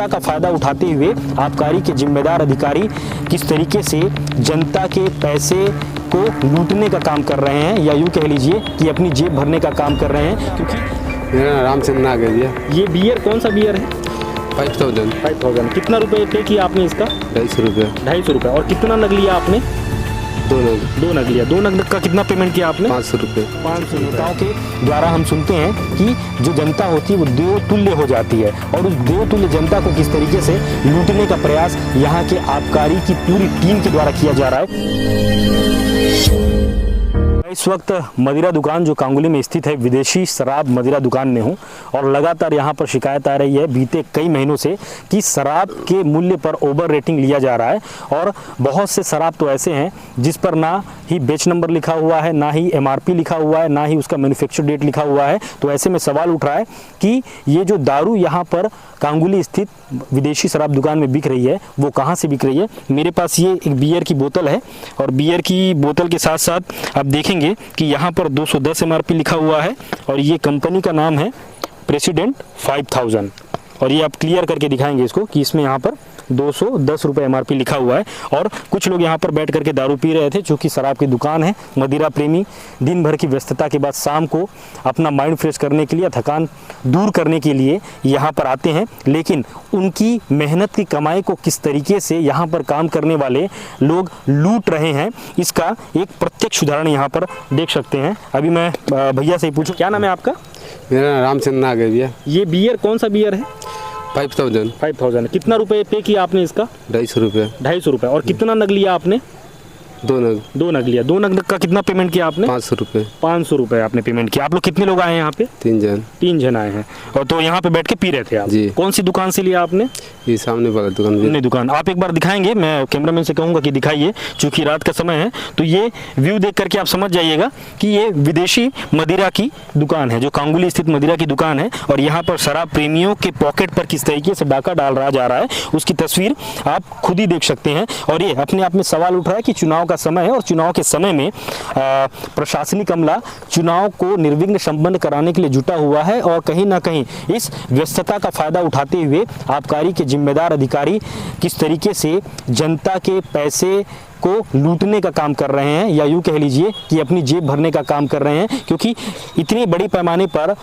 व्यस्तता का फायदा उठाते हुए आबकारी के जिम्मेदार अधिकारी किस तरीके से जनता के पैसे को लूटने का काम कर रहे हैं, या यूँ कह लीजिए कि अपनी जेब भरने का काम कर रहे हैं। क्योंकि मेरा नाम रामचंद्र नाग है भैया। ये बियर कौन सा बियर है? 5000। कितना रुपए पे किया आपने इसका? 250 रुपये। 250 रुपये। और कितना नग लिया आपने? 2 नग। 2 नग लिया। 2 नग का कितना पेमेंट किया आपने? 500 रुपये। 500। नेताओं के द्वारा हम सुनते हैं कि जो जनता होती है वो देवतुल्य हो जाती है, और उस देवतुल्य जनता को किस तरीके से लूटने का प्रयास यहाँ के आबकारी की पूरी टीम के द्वारा किया जा रहा है। इस वक्त मदिरा दुकान जो कांगुली में स्थित है, विदेशी शराब मदिरा दुकान में हूँ, और लगातार यहाँ पर शिकायत आ रही है बीते कई महीनों से कि शराब के मूल्य पर ओवर रेटिंग लिया जा रहा है। और बहुत से शराब तो ऐसे हैं जिस पर ना ही बैच नंबर लिखा हुआ है, ना ही MRP लिखा हुआ है, ना ही उसका मैन्युफैक्चर डेट लिखा हुआ है। तो ऐसे में सवाल उठ रहा है कि ये जो दारू यहाँ पर कांगुली स्थित विदेशी शराब दुकान में बिक रही है वो कहाँ से बिक रही है। मेरे पास ये एक बियर की बोतल है, और बियर की बोतल के साथ साथ आप देखेंगे कि यहाँ पर 210 MRP लिखा हुआ है, और ये कंपनी का नाम है प्रेसिडेंट 5000। और ये आप क्लियर करके दिखाएंगे इसको कि इसमें यहाँ पर 210 रुपये MRP लिखा हुआ है। और कुछ लोग यहाँ पर बैठ करके दारू पी रहे थे, चूँकि शराब की दुकान है। मदिरा प्रेमी दिन भर की व्यस्तता के बाद शाम को अपना माइंड फ्रेश करने के लिए, थकान दूर करने के लिए यहाँ पर आते हैं, लेकिन उनकी मेहनत की कमाई को किस तरीके से यहाँ पर काम करने वाले लोग लूट रहे हैं, इसका एक प्रत्यक्ष उदाहरण यहाँ पर देख सकते हैं। अभी मैं भैया से ही पूछूं, क्या नाम है आपका? मेरा नाम रामचंद्र नाग है भैया। ये बियर कौन सा बियर है? 5000। कितना रुपए पे किया आपने इसका? 250 रुपये। 250 रुपये। और कितना नग लिया आपने? 2 नग। 2 नग लिया। 2 नग का कितना पेमेंट किया आपने? 500 रुपये। 500 रुपये आपने पेमेंट किया। आप लोग कितने लोग आए हैं यहाँ पे? 3 जन। 3 जन आए हैं। और तो यहाँ पे बैठ के पी रहे थे आप? जी। कौन सी दुकान से लिया आपने? ये सामने वाला दुकान भी। नहीं, दुकान आप एक बार दिखाएंगे? मैं कैमरामैन से कहूँगा कि दिखाइए, चूँकि रात का समय है। तो ये व्यू देख करके आप समझ जाइएगा कि ये विदेशी मदिरा की दुकान है, जो कांगुली स्थित मदिरा की दुकान है। और यहाँ पर शराब प्रेमियों के पॉकेट पर किस तरीके से डाका डाल रहा जा रहा है, उसकी तस्वीर आप खुद ही देख सकते हैं। और ये अपने आप में सवाल उठ रहा है कि चुनाव का समय है, और चुनाव के समय में प्रशासनिक अमला चुनाव को निर्विघ्न संपन्न कराने के लिए जुटा हुआ है, और कहीं ना कहीं इस व्यस्तता का फायदा उठाते हुए आबकारी के जिम्मेदार अधिकारी किस तरीके से जनता के पैसे को लूटने का काम कर रहे हैं, या यूँ कह लीजिए कि अपनी जेब भरने का काम कर रहे हैं। क्योंकि इतनी बड़ी पैमाने पर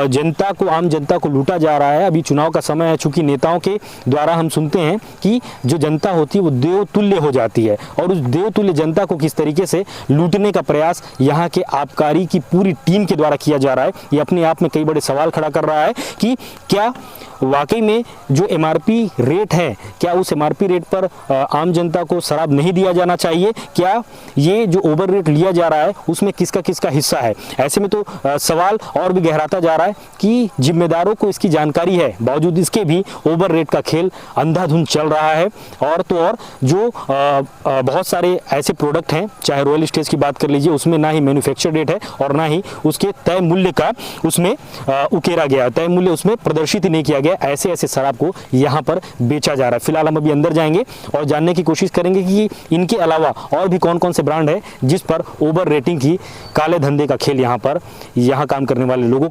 जनता को, आम जनता को लूटा जा रहा है। अभी चुनाव का समय है, चूँकि नेताओं के द्वारा हम सुनते हैं कि जो जनता होती है वो देवतुल्य हो जाती है, और उस देवतुल्य जनता को किस तरीके से लूटने का प्रयास यहाँ के आबकारी की पूरी टीम के द्वारा किया जा रहा है। ये अपने आप में कई बड़े सवाल खड़ा कर रहा है कि क्या वाकई में जो MRP रेट है, क्या उस MRP रेट पर आम जनता को शराब नहीं दिया जाना चाहिए? क्या ये जो ओवर रेट लिया जा रहा है उसमें किसका किसका हिस्सा है? ऐसे में तो सवाल और भी गहराता जा रहा है कि जिम्मेदारों को इसकी जानकारी है, बावजूद इसके भी ओवर रेट का खेल अंधाधुंध चल रहा है। और तो और जो बहुत सारे ऐसे प्रोडक्ट हैं, चाहे रॉयल स्टेज की बात कर लीजिए, उसमें ना ही मैन्युफैक्चर डेट है, और ना ही उसके तय मूल्य का उसमें उकेरा गया, तय मूल्य उसमें प्रदर्शित ही नहीं किया गया। ऐसे ऐसे शराब को यहाँ पर बेचा जा रहा है। फिलहाल हम अभी अंदर जाएंगे और जानने की कोशिश करेंगे कि इनके अलावा और भी कौन कौन से ब्रांड है जिस पर ओवर रेटिंग की काले धंधे का खेल यहाँ काम करने वाले लोगों